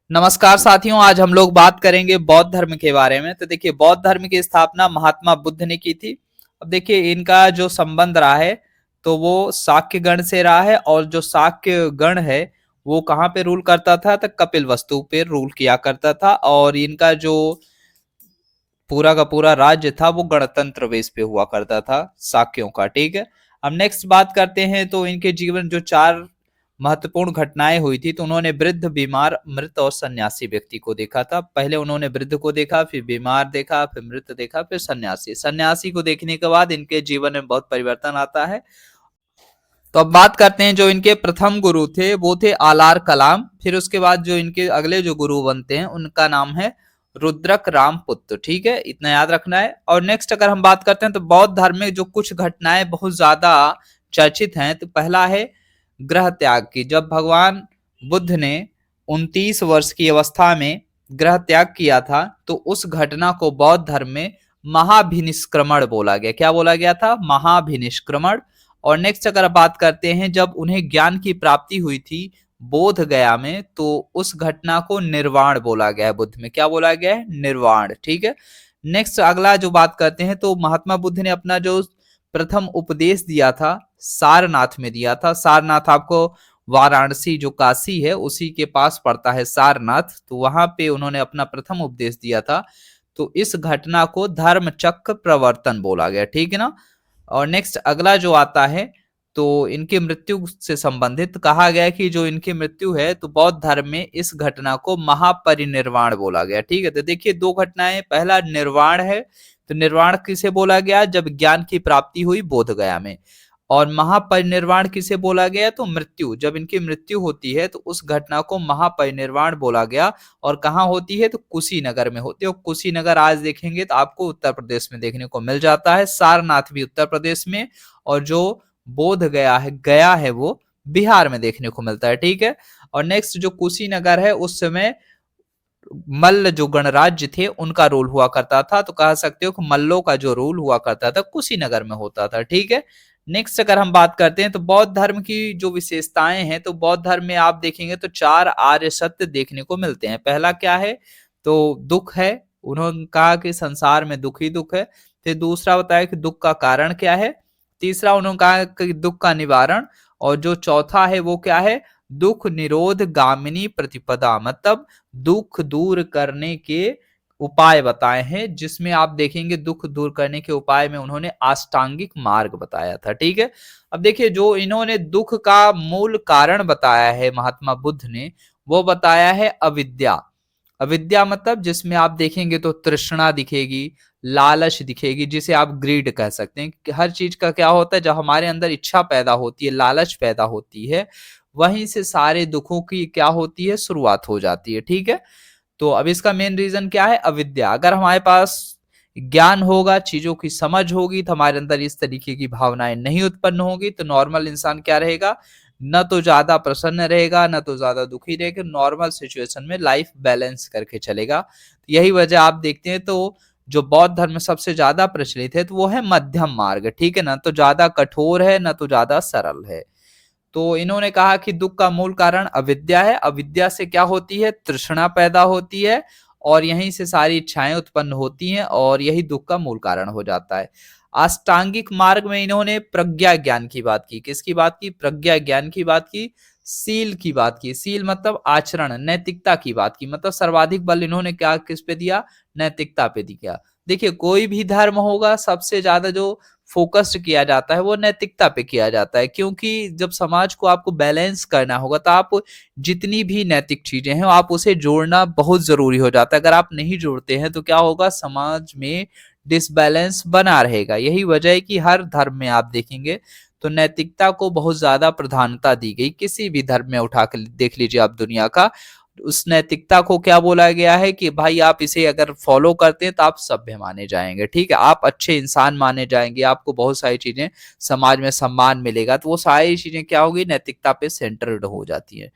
नमस्कार साथियों, आज हम लोग बात करेंगे बौद्ध धर्म के बारे में। तो देखिए, बौद्ध धर्म की स्थापना महात्मा बुद्ध ने की थी। अब देखिए, इनका जो संबंध रहा है तो वो शाक्य गण से रहा है, और जो शाक्य गण है वो कहाँ पे रूल करता था? तो कपिल वस्तु पे रूल किया करता था, और इनका जो पूरा का पूरा राज्य था वो गणतंत्र बेस पे हुआ करता था, शाक्यों का। ठीक है, अब नेक्स्ट बात करते हैं। तो इनके जीवन जो चार महत्वपूर्ण घटनाएं हुई थी, तो उन्होंने वृद्ध, बीमार, मृत और सन्यासी व्यक्ति को देखा था। पहले उन्होंने वृद्ध को देखा, फिर बीमार देखा, फिर मृत देखा, फिर सन्यासी। सन्यासी को देखने के बाद इनके जीवन में बहुत परिवर्तन आता है। तो अब बात करते हैं, जो इनके प्रथम गुरु थे वो थे आलार कलाम। फिर उसके बाद जो इनके अगले जो गुरु बनते हैं उनका नाम है रुद्रक रामपुत्र। ठीक है, इतना याद रखना है। और नेक्स्ट अगर हम बात करते हैं तो बौद्ध धर्म में जो कुछ घटनाएं बहुत ज्यादा चर्चित हैं, तो पहला है ग्रह त्याग की। जब भगवान बुद्ध ने 29 वर्ष की अवस्था में ग्रह त्याग किया था, तो उस घटना को बौद्ध धर्म में महाभिनिष्क्रमण बोला गया। क्या बोला गया था? महाभिनिष्क्रमण। और नेक्स्ट अगर बात करते हैं, जब उन्हें ज्ञान की प्राप्ति हुई थी बोध गया में, तो उस घटना को निर्वाण बोला गया है बुद्ध में। क्या बोला गया है? निर्वाण। ठीक है, नेक्स्ट अगला जो बात करते हैं, तो महात्मा बुद्ध ने अपना जो प्रथम उपदेश दिया था सारनाथ में दिया था। सारनाथ आपको वाराणसी जो काशी है उसी के पास पड़ता है सारनाथ, तो वहां पे उन्होंने अपना प्रथम उपदेश दिया था। तो इस घटना को धर्म चक्र प्रवर्तन बोला गया। ठीक है ना। और नेक्स्ट अगला जो आता है, तो इनकी मृत्यु से संबंधित कहा गया कि जो इनकी मृत्यु है, तो बौद्ध धर्म में इस घटना को महापरिनिर्वाण बोला गया। ठीक है, तो देखिए दो घटनाएं, पहला निर्वाण है। तो निर्वाण किसे बोला गया? जब ज्ञान की प्राप्ति हुई बोध गया में। और महापरिनिर्वाण किसे बोला गया? तो मृत्यु, जब इनकी मृत्यु होती है तो उस घटना को महापरिनिर्वाण बोला गया। और कहाँ होती है? तो कुशीनगर में होती है। और कुशीनगर आज देखेंगे तो आपको उत्तर प्रदेश में देखने को मिल जाता है। सारनाथ भी उत्तर प्रदेश में, और जो बोध गया है वो बिहार में देखने को मिलता है। ठीक है, और नेक्स्ट जो कुशीनगर है, उस समय मल्ल जो गणराज्य थे उनका रूल हुआ करता था। तो कह सकते हो कि मल्लों का जो रूल हुआ करता था कुशीनगर में होता था। ठीक है, नेक्स्ट अगर हम बात करते हैं तो बौद्ध धर्म की जो विशेषताएं हैं, तो बौद्ध धर्म में आप देखेंगे तो चार आर्य सत्य देखने को मिलते हैं। पहला क्या है? तो दुख है। उन्होंने कहा कि संसार में दुख ही दुख है। फिर दूसरा बताया कि दुख का कारण क्या है। तीसरा उन्होंने कहा कि दुख का निवारण। और जो चौथा है वो क्या है? दुख निरोध गामिनी प्रतिपदा, मतलब दुख दूर करने के उपाय बताए हैं, जिसमें आप देखेंगे दुख दूर करने के उपाय में उन्होंने अष्टांगिक मार्ग बताया था। ठीक है, अब देखिए जो इन्होंने दुख का मूल कारण बताया है महात्मा बुद्ध ने, वो बताया है अविद्या। अविद्या मतलब जिसमें आप देखेंगे तो तृष्णा दिखेगी, लालच दिखेगी, जिसे आप ग्रीड कह सकते हैं कि हर चीज का क्या होता है, जब हमारे अंदर इच्छा पैदा होती है, लालच पैदा होती है, वहीं से सारे दुखों की क्या होती है? शुरुआत हो जाती है। ठीक है, तो अब इसका मेन रीजन क्या है? अविद्या। अगर हमारे पास ज्ञान होगा, चीजों की समझ होगी, तो हमारे अंदर इस तरीके की भावनाएं नहीं उत्पन्न होगी, तो नॉर्मल इंसान क्या रहेगा? न तो ज्यादा प्रसन्न रहेगा, न तो ज्यादा दुखी रहेगा। नॉर्मल सिचुएशन में लाइफ बैलेंस करके चलेगा। तो यही वजह आप देखते हैं, तो जो बौद्ध धर्म में सबसे ज्यादा प्रचलित है तो वो है मध्यम मार्ग। ठीक है ना, तो ज्यादा कठोर है, न तो ज्यादा सरल है। तो इन्होंने कहा कि दुख का मूल कारण अविद्या है। अविद्या से क्या होती है? तृष्णा पैदा होती है, और यहीं से सारी इच्छाएं उत्पन्न होती हैं, और यही दुख का मूल कारण हो जाता है। अष्टांगिक मार्ग में इन्होंने प्रज्ञा ज्ञान की बात की। किसकी बात की? प्रज्ञा ज्ञान की बात की। सील की बात की। सील मतलब आचरण, नैतिकता की बात की। मतलब सर्वाधिक बल इन्होंने क्या किस पे दिया? नैतिकता पे दिया। देखिए कोई भी धर्म होगा, सबसे ज्यादा जो फोकस्ड किया जाता है वो नैतिकता पे किया जाता है, क्योंकि जब समाज को आपको बैलेंस करना होगा तो आप जितनी भी नैतिक चीजें हैं आप उसे जोड़ना बहुत जरूरी हो जाता है। अगर आप नहीं जोड़ते हैं तो क्या होगा? समाज में डिसबैलेंस बना रहेगा। यही वजह है कि हर धर्म में आप देखेंगे तो नैतिकता को बहुत ज्यादा प्रधानता दी गई। किसी भी धर्म में उठा कर देख लीजिए आप दुनिया का, उस नैतिकता को क्या बोला गया है कि भाई आप इसे अगर फॉलो करते हैं तो आप सभ्य माने जाएंगे। ठीक है, आप अच्छे इंसान माने जाएंगे, आपको बहुत सारी चीजें समाज में सम्मान मिलेगा। तो वो सारी चीजें क्या होगी? नैतिकता पे सेंटर्ड हो जाती है।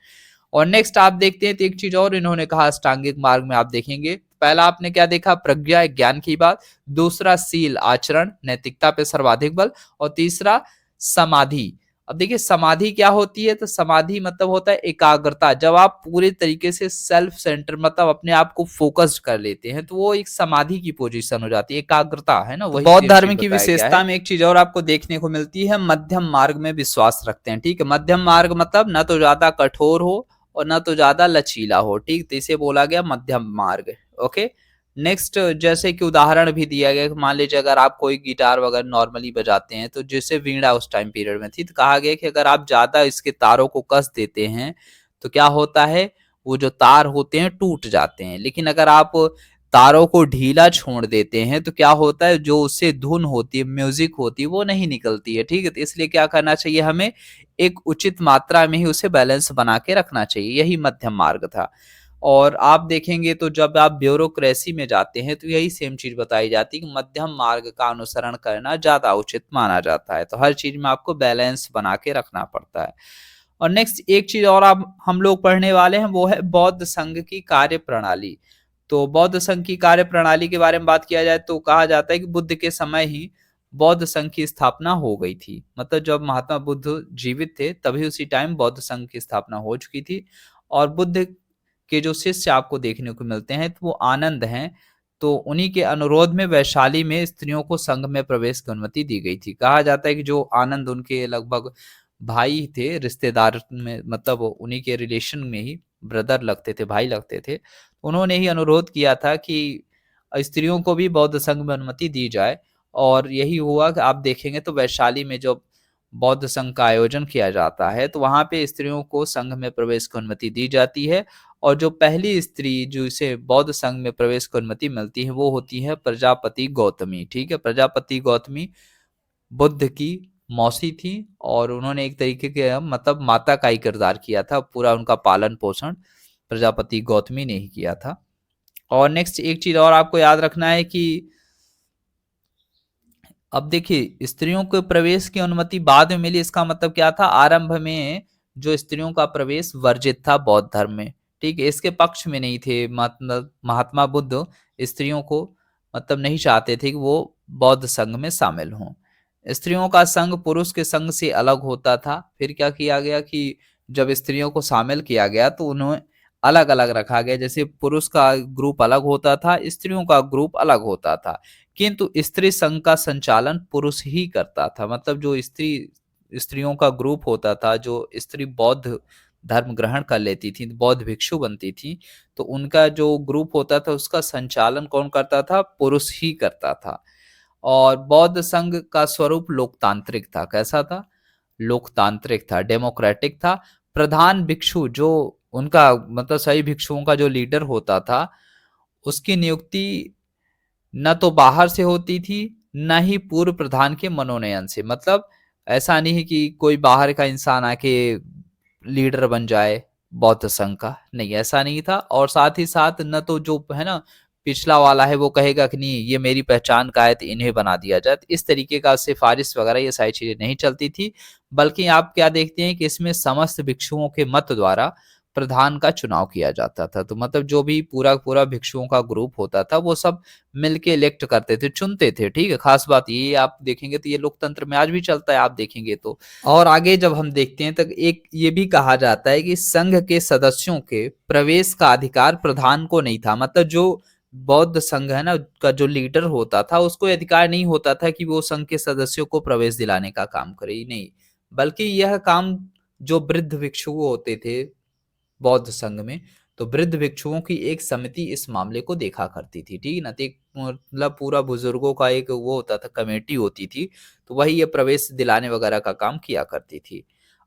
और नेक्स्ट आप देखते हैं तो एक चीज और इन्होंने कहा अष्टांगिक मार्ग में, आप देखेंगे पहला आपने क्या देखा? प्रज्ञा ज्ञान की बात। दूसरा सील आचरण, नैतिकता पे सर्वाधिक बल। और तीसरा समाधि। अब देखिए समाधि क्या होती है, तो समाधि मतलब होता है एकाग्रता। जब आप पूरे तरीके से सेल्फ सेंटर मतलब अपने आप को फोकस्ड कर लेते हैं, तो वो एक समाधि की पोजीशन हो जाती है, एकाग्रता है ना, वही बौद्ध धर्म की विशेषता में एक चीज और आपको देखने को मिलती है, मध्यम मार्ग में विश्वास रखते हैं। ठीक है, मध्यम मार्ग मतलब ना तो ज्यादा कठोर हो और ना तो ज्यादा लचीला हो। ठीक, तो इसे बोला गया मध्यम मार्ग। ओके, नेक्स्ट जैसे कि उदाहरण भी दिया गया, मान लीजिए अगर आप कोई गिटार वगैरह नॉर्मली बजाते हैं, तो जैसे वीणा उस टाइम पीरियड में थी, तो कहा गया कि अगर आप ज्यादा इसके तारों को कस देते हैं तो क्या होता है, वो जो तार होते हैं टूट जाते हैं। लेकिन अगर आप तारों को ढीला छोड़ देते हैं तो क्या होता है, जो उससे धुन होती है, म्यूजिक होती है, वो नहीं निकलती है। ठीक है, तो इसलिए क्या करना चाहिए, हमें एक उचित मात्रा में ही उसे बैलेंस बना के रखना चाहिए, यही मध्यम मार्ग था। और आप देखेंगे तो जब आप ब्यूरोक्रेसी में जाते हैं तो यही सेम चीज बताई जाती है कि मध्यम मार्ग का अनुसरण करना ज्यादा उचित माना जाता है। तो हर चीज में आपको बैलेंस बना के रखना पड़ता है। और नेक्स्ट एक चीज और आप हम लोग पढ़ने वाले हैं, वो है बौद्ध संघ की कार्य प्रणाली। तो बौद्ध संघ की कार्य प्रणाली के बारे में बात किया जाए तो कहा जाता है कि बुद्ध के समय ही बौद्ध संघ की स्थापना हो गई थी। मतलब जब महात्मा बुद्ध जीवित थे तभी उसी टाइम बौद्ध संघ की स्थापना हो चुकी थी। और बुद्ध के जो शिष्य आपको देखने को मिलते हैं तो वो आनंद हैं। तो उन्हीं के अनुरोध में वैशाली में स्त्रियों को संघ में प्रवेश की अनुमति दी गई थी। कहा जाता है कि जो आनंद उनके लगभग भाई थे, रिश्तेदार में मतलब उन्हीं के रिलेशन में ही ब्रदर लगते थे, भाई लगते थे। उन्होंने ही अनुरोध किया था कि स्त्रियों को भी बौद्ध संघ में अनुमति दी जाए। और यही हुआ कि आप देखेंगे तो वैशाली में जो बौद्ध संघ का आयोजन किया जाता है तो वहां पे स्त्रियों को संघ में प्रवेश की अनुमति दी जाती है। और जो पहली स्त्री जिसे बौद्ध संघ में प्रवेश की अनुमति मिलती है वो होती है प्रजापति गौतमी। ठीक है, प्रजापति गौतमी बुद्ध की मौसी थी और उन्होंने एक तरीके के मतलब माता का ही किरदार किया था, पूरा उनका पालन पोषण प्रजापति गौतमी ने ही किया था। और नेक्स्ट एक चीज और आपको याद रखना है कि अब देखिए स्त्रियों को प्रवेश की अनुमति बाद में मिली, इसका मतलब क्या था, आरंभ में जो स्त्रियों का प्रवेश वर्जित था बौद्ध धर्म में। ठीक है, इसके पक्ष में नहीं थे, मतलब महात्मा बुद्ध स्त्रियों को मतलब नहीं चाहते थे कि वो बौद्ध संघ में शामिल हों। स्त्रियों का संघ पुरुष के संघ से अलग होता था। फिर क्या किया गया कि जब स्त्रियों को शामिल किया गया तो उन्हें अलग अलग रखा गया। जैसे पुरुष का ग्रुप अलग होता था, स्त्रियों का ग्रुप अलग होता था। किंतु स्त्री संघ का संचालन पुरुष ही करता था। मतलब जो स्त्रियों का ग्रुप होता था, जो स्त्री बौद्ध धर्म ग्रहण कर लेती थी, बौद्ध भिक्षु बनती थी, तो उनका जो ग्रुप होता था उसका संचालन कौन करता था, पुरुष ही करता था। और बौद्ध संघ का स्वरूप लोकतांत्रिक था। कैसा था, लोकतांत्रिक था, डेमोक्रेटिक था। प्रधान भिक्षु जो उनका मतलब सही भिक्षुओं का जो लीडर होता था, उसकी नियुक्ति न तो बाहर से होती थी न ही पूर्व प्रधान के मनोनयन से। मतलब ऐसा नहीं है कि कोई बाहर का इंसान आके लीडर बन जाए बौद्ध संघ का, नहीं ऐसा नहीं था। और साथ ही साथ न तो जो है ना पिछला वाला है वो कहेगा कि नहीं ये मेरी पहचान का है तो इन्हें बना दिया जाए, तो इस तरीके का सिफारिश वगैरह ये सारी चीजें नहीं चलती थी। बल्कि आप क्या देखते हैं कि इसमें समस्त भिक्षुओं के मत द्वारा प्रधान का चुनाव किया जाता था। तो मतलब जो भी पूरा पूरा भिक्षुओं का ग्रुप होता था वो सब मिलके इलेक्ट करते थे, चुनते थे। ठीक है, खास बात ये आप देखेंगे तो ये लोकतंत्र में आज भी चलता है, आप देखेंगे तो। और आगे जब हम देखते हैं तो एक ये भी कहा जाता है कि संघ के सदस्यों के प्रवेश का अधिकार प्रधान को नहीं था। मतलब जो बौद्ध संघ है ना का जो लीडर होता था उसको अधिकार नहीं होता था कि वो संघ के सदस्यों को प्रवेश दिलाने का काम करे, ही नहीं, बल्कि यह काम जो वृद्ध भिक्षु होते थे बौद्ध संघ में, तो वृद्ध भिक्षुओं की एक समिति इस मामले को देखा करती थी। ठीक है ना, तो एक मतलब पूरा बुजुर्गों का एक वो होता था, कमेटी होती थी, तो वही ये प्रवेश दिलाने वगैरह का काम किया करती थी।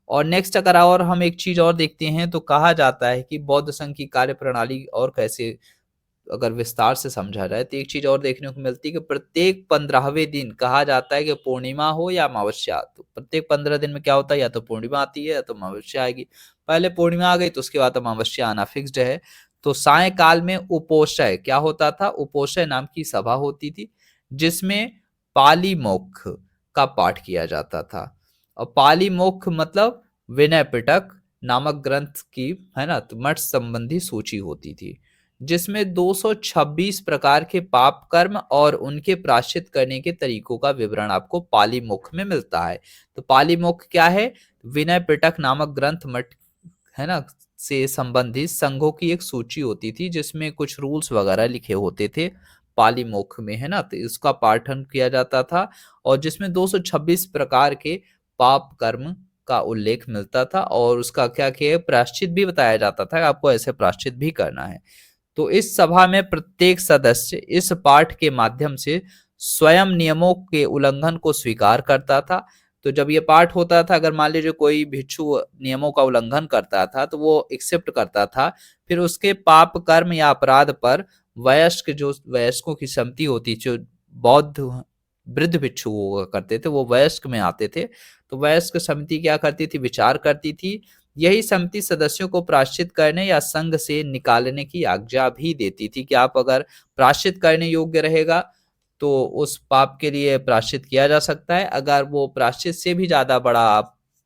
और नेक्स्ट अगर और हम एक चीज और देखते हैं तो कहा जाता है कि बौद्ध संघ की कार्य प्रणाली और कैसे अगर विस्तार से समझा जाए तो एक चीज और देखने को मिलती है कि प्रत्येक 15वें दिन कहा जाता है कि पूर्णिमा हो या अमावस्या, तो प्रत्येक 15 दिन में क्या होता है, या तो पूर्णिमा आती है या तो अमावस्या आएगी। पहले पूर्णिमा आ गई तो उसके बाद अमावस्या आना फिक्स्ड है। तो सायंकाल में उपोषय क्या होता था, उपोषय नाम की सभा होती थी जिसमें पाली मोक्ष का पाठ किया जाता था। और पाली मोक्ष मतलब विनय पिटक नामक ग्रंथ की है ना तो मठ संबंधी सूची होती थी। जिसमें 226 प्रकार के पाप कर्म और उनके प्रायश्चित करने के तरीकों का विवरण आपको पाली मुख में मिलता है। तो पाली मुख क्या है? विनय पिटक नामक ग्रंथ मठ, है ना, से संबंधित संघों की एक सूची होती थी जिसमें कुछ रूल्स वगैरह लिखे होते थे पाली मुख में, है ना, तो इसका पाठन किया जाता था और जिसमें 226 प्रकार के पाप कर्म का उल्लेख मिलता था और उसका क्या किया प्रायश्चित भी बताया जाता था, आपको ऐसे प्रायश्चित भी करना है। तो इस सभा में प्रत्येक सदस्य इस पाठ के माध्यम से स्वयं नियमों के उल्लंघन को स्वीकार करता था। तो जब ये पाठ होता था, अगर मान लीजिए कोई भिक्षु नियमों का उल्लंघन करता था तो वो एक्सेप्ट करता था, फिर उसके पाप कर्म या अपराध पर वयस्क, जो वयस्कों की समिति होती, जो बौद्ध वृद्ध भिक्षु हुआ करते थे वो वयस्क में आते थे, तो वयस्क समिति क्या करती थी, विचार करती थी। यही समिति सदस्यों को प्रायश्चित करने या संघ से निकालने की आज्ञा भी देती थी कि आप अगर प्रायश्चित करने योग्य रहेगा तो उस पाप के लिए प्रायश्चित किया जा सकता है, अगर वो प्रायश्चित से भी ज्यादा बड़ा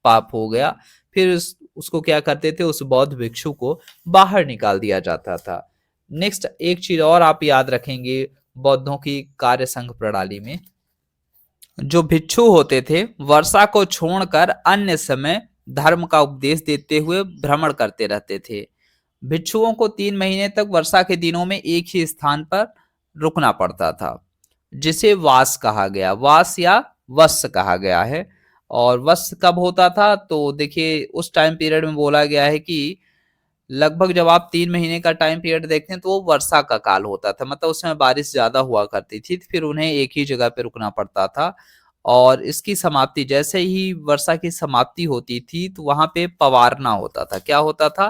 पाप हो गया फिर उसको क्या करते थे, उस बौद्ध भिक्षु को बाहर निकाल दिया जाता था। नेक्स्ट एक चीज और आप याद रखेंगे बौद्धों की कार्य संघ प्रणाली में, जो भिक्षु होते थे वर्षा को छोड़कर अन्य समय धर्म का उपदेश देते हुए भ्रमण करते रहते थे। भिक्षुओं को 3 महीने तक वर्षा के दिनों में एक ही स्थान पर रुकना पड़ता था, जिसे वास कहा गया, वास या वस कहा गया है। और वस कब होता था, तो देखिए उस टाइम पीरियड में बोला गया है कि लगभग जब आप 3 महीने का टाइम पीरियड देखते हैं तो वो वर्षा का काल होता था, मतलब उस समय बारिश ज्यादा हुआ करती थी, फिर उन्हें एक ही जगह पे रुकना पड़ता था। और इसकी समाप्ति, जैसे ही वर्षा की समाप्ति होती थी तो वहां पे पवारना होता था। क्या होता था?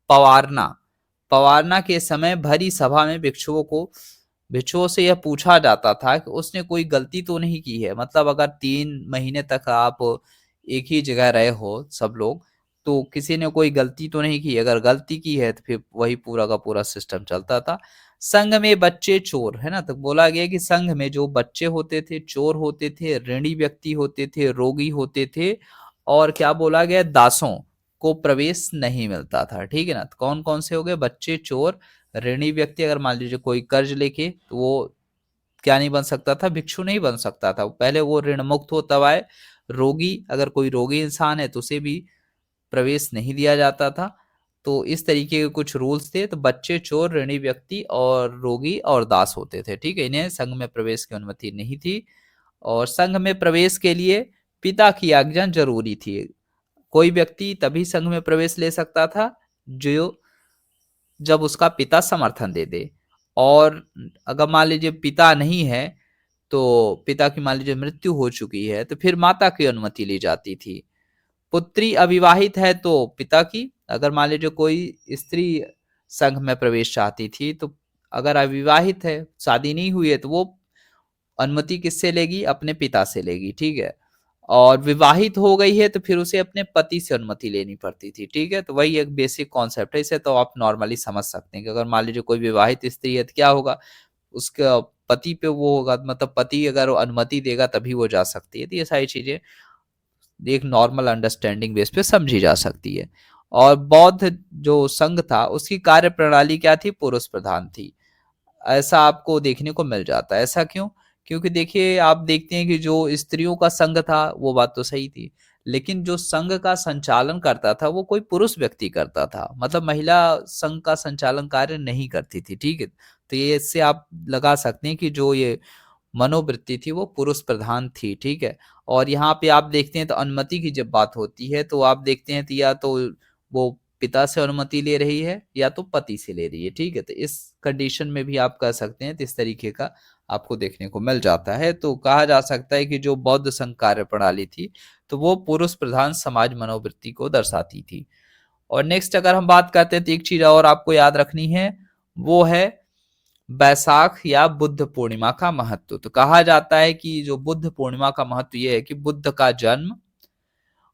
पवारना। पवारना के समय भरी सभा में भिक्षुओं से यह पूछा जाता था कि उसने कोई गलती तो नहीं की है, मतलब अगर 3 महीने तक आप एक ही जगह रहे हो सब लोग, तो किसी ने कोई गलती तो नहीं की, अगर गलती की है तो फिर वही पूरा का पूरा सिस्टम चलता था। संघ में बच्चे चोर, है ना, तो बोला गया कि संघ में जो बच्चे होते थे, चोर होते थे, ऋणी व्यक्ति होते थे, रोगी होते थे, और क्या बोला गया, दासों को प्रवेश नहीं मिलता था। ठीक है ना, तो कौन कौन से हो गए, बच्चे, चोर, ऋणी व्यक्ति, अगर मान लीजिए कोई कर्ज लेके, तो वो क्या नहीं बन सकता था, भिक्षु नहीं बन सकता था, पहले वो ऋण मुक्त हो तब आए। रोगी, अगर कोई रोगी इंसान है तो उसे भी प्रवेश नहीं दिया जाता था। तो इस तरीके के कुछ रूल्स थे। तो बच्चे, चोर, ऋणी व्यक्ति और रोगी और दास होते थे। ठीक है, इन्हें संघ में प्रवेश की अनुमति नहीं थी। और संघ में प्रवेश के लिए पिता की आज्ञा जरूरी थी। कोई व्यक्ति तभी संघ में प्रवेश ले सकता था जो जब उसका पिता समर्थन दे दे। और अगर मान लीजिए पिता नहीं है, तो पिता की मान लीजिए मृत्यु हो चुकी है, तो फिर माता की अनुमति ली जाती थी। पुत्री अविवाहित है तो पिता की, अगर मान लीजिए कोई स्त्री संघ में प्रवेश चाहती थी, तो अगर अविवाहित है, शादी नहीं हुई है, तो वो अनुमति किससे लेगी, अपने पिता से लेगी। ठीक है, और विवाहित हो गई है तो फिर उसे अपने पति से अनुमति लेनी पड़ती थी। ठीक है, तो वही एक बेसिक कॉन्सेप्ट है, इसे तो आप नॉर्मली समझ सकते हैं कि अगर मान लीजिए कोई विवाहित स्त्री है तो क्या होगा, उसका पति पे वो होगा, मतलब पति अगर वो अनुमति देगा तभी वो जा सकती है। तो ये सारी चीजें एक नॉर्मल अंडरस्टैंडिंग बेस पे समझी जा सकती है। और बौद्ध जो संघ था उसकी कार्य प्रणाली क्या थी, पुरुष प्रधान थी। ऐसा आपको देखने को मिल जाता है। ऐसा क्यों? क्योंकि देखिए आप देखते हैं कि जो स्त्रियों का संघ था वो बात तो सही थी, लेकिन जो संघ का संचालन करता था वो कोई पुरुष व्यक्ति करता था, मतलब महिला संघ का संचालन कार्य नहीं करती थी। ठीक है, तो ये इससे आप लगा सकते हैं कि जो ये मनोवृत्ति थी वो पुरुष प्रधान थी। ठीक है, और यहाँ पे आप देखते हैं तो अनुमति की जब बात होती है तो आप देखते हैं तो या तो वो पिता से अनुमति ले रही है या तो पति से ले रही है। ठीक है, तो इस कंडीशन में भी आप कह सकते हैं तो इस तरीके का आपको देखने को मिल जाता है। तो कहा जा सकता है कि जो बौद्ध संघ कार्य प्रणाली थी तो वो पुरुष प्रधान समाज मनोवृत्ति को दर्शाती थी। और नेक्स्ट अगर हम बात करते हैं तो एक चीज और आपको याद रखनी है, वो है बैसाख या बुद्ध पूर्णिमा का महत्व। तो कहा जाता है कि जो बुद्ध पूर्णिमा का महत्व ये है कि बुद्ध का जन्म,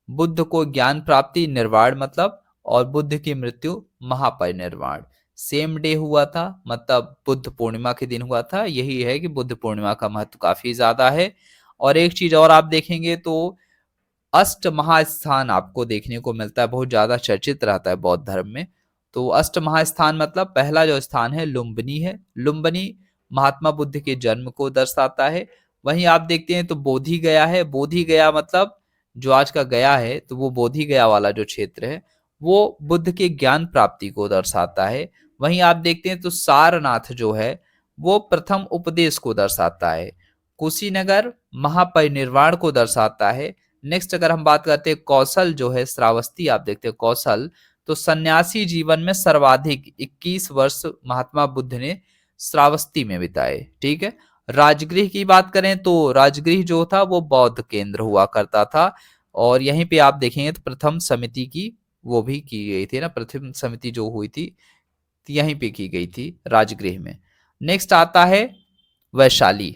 बुद्ध को ज्ञान प्राप्ति, निर्वाण मतलब, और बुद्ध की मृत्यु, महापरिनिर्वाण सेम डे हुआ था, मतलब बुद्ध पूर्णिमा के दिन हुआ था। यही है कि बुद्ध पूर्णिमा का महत्व काफी ज्यादा है। और एक चीज और आप देखेंगे तो अष्ट महास्थान आपको देखने को मिलता है, बहुत ज्यादा चर्चित रहता है बौद्ध धर्म में। तो अष्ट महास्थान मतलब पहला जो स्थान है लुम्बिनी है। लुम्बिनी महात्मा बुद्ध के जन्म को दर्शाता है। वहीं आप देखते हैं तो बोधि गया है। बोधि गया मतलब जो आज का गया है, तो वो बोधि गया वाला जो क्षेत्र है वो बुद्ध के ज्ञान प्राप्ति को दर्शाता है। वहीं आप देखते हैं तो सारनाथ जो है वो प्रथम उपदेश को दर्शाता है। कुशीनगर महापरिनिर्वाण को दर्शाता है। नेक्स्ट अगर हम बात करते हैं कौशल जो है, श्रावस्ती आप देखते हैं कौशल, तो सन्यासी जीवन में सर्वाधिक 21 वर्ष महात्मा बुद्ध ने श्रावस्ती में बिताए। ठीक है। राजगृह की बात करें तो राजगृह जो था वो बौद्ध केंद्र हुआ करता था, और यहीं पे आप देखेंगे तो प्रथम समिति की वो भी की गई थी ना, प्रथम समिति जो हुई थी यहीं पे की गई थी राजगृह में। नेक्स्ट आता है वैशाली।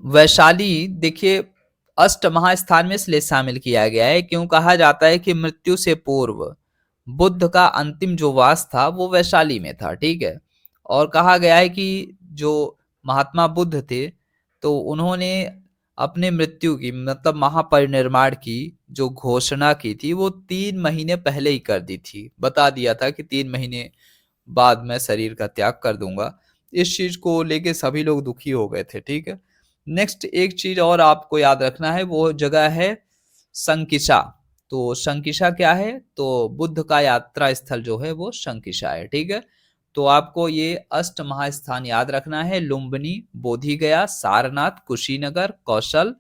वैशाली देखिए अष्ट महास्थान में इसलिए शामिल किया गया है क्यों कहा जाता है कि मृत्यु से पूर्व बुद्ध का अंतिम जो वास था वो वैशाली में था। ठीक है। और कहा गया है कि जो महात्मा बुद्ध थे तो उन्होंने अपने मृत्यु की मतलब महापरिनिर्वाण की जो घोषणा की थी वो 3 महीने पहले ही कर दी थी। बता दिया था कि 3 महीने बाद मैं शरीर का त्याग कर दूंगा। इस चीज को लेके सभी लोग दुखी हो गए थे। ठीक है। नेक्स्ट एक चीज और आपको याद रखना है, वो जगह है संकिसा। तो संकिसा क्या है, तो बुद्ध का यात्रा स्थल जो है वो संकिसा है। ठीक है। तो आपको ये अष्ट महास्थान याद रखना है, लुम्बिनी, बोधिगया, सारनाथ, कुशीनगर, कौशल,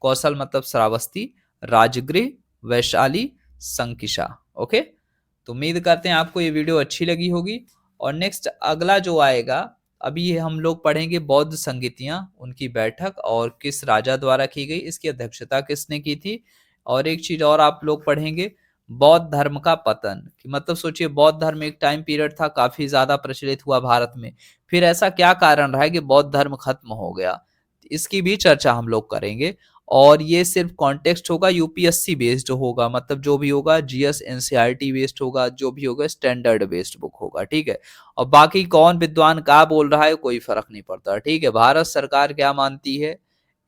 कौशल मतलब श्रावस्ती, राजगृह, वैशाली, संकिसा। ओके। तो उम्मीद करते हैं आपको ये वीडियो अच्छी लगी होगी। और नेक्स्ट अगला जो आएगा, अभी हम लोग पढ़ेंगे बौद्ध संगीतियां, उनकी बैठक और किस राजा द्वारा की गई, इसकी अध्यक्षता किसने की थी। और एक चीज और आप लोग पढ़ेंगे बौद्ध धर्म का पतन, कि मतलब सोचिए बौद्ध धर्म एक टाइम पीरियड था काफी ज्यादा प्रचलित हुआ भारत में, फिर ऐसा क्या कारण रहा है कि बौद्ध धर्म खत्म हो गया, इसकी भी चर्चा हम लोग करेंगे। और ये सिर्फ कॉन्टेक्स्ट होगा, यूपीएससी बेस्ड होगा, मतलब जो भी होगा जीएस एनसीईआरटी बेस्ड होगा, जो भी होगा स्टैंडर्ड बेस्ड बुक होगा। ठीक है। और बाकी कौन विद्वान क्या बोल रहा है कोई फर्क नहीं पड़ता। ठीक है। भारत सरकार क्या मानती है,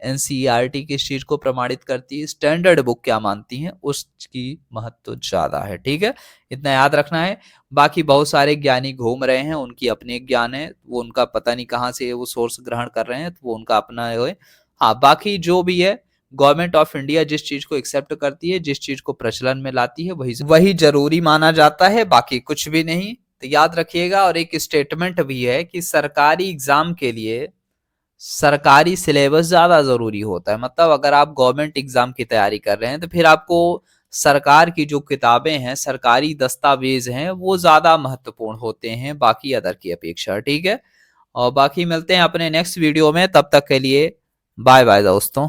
एनसीईआरटी किस चीज को प्रमाणित करती है, स्टैंडर्ड बुक क्या मानती है, उसकी महत्व ज्यादा है। ठीक है। इतना याद रखना है। बाकी बहुत सारे ज्ञानी घूम रहे हैं, उनकी अपने ज्ञान है, वो उनका पता नहीं कहाँ से वो सोर्स ग्रहण कर रहे हैं, तो वो उनका अपना है। हाँ, बाकी जो भी है गवर्नमेंट ऑफ इंडिया जिस चीज को एक्सेप्ट करती है, जिस चीज को प्रचलन में लाती है, वही जरूरी माना जाता है, बाकी कुछ भी नहीं। तो याद रखिएगा। और एक स्टेटमेंट भी है कि सरकारी एग्जाम के लिए सरकारी सिलेबस ज्यादा जरूरी होता है। मतलब अगर आप गवर्नमेंट एग्जाम की तैयारी कर रहे हैं तो फिर आपको सरकार की जो किताबें हैं, सरकारी दस्तावेज हैं, वो ज्यादा महत्वपूर्ण होते हैं बाकी अदर की अपेक्षा। ठीक है। और बाकी मिलते हैं अपने नेक्स्ट वीडियो में, तब तक के लिए बाय बाय दोस्तों।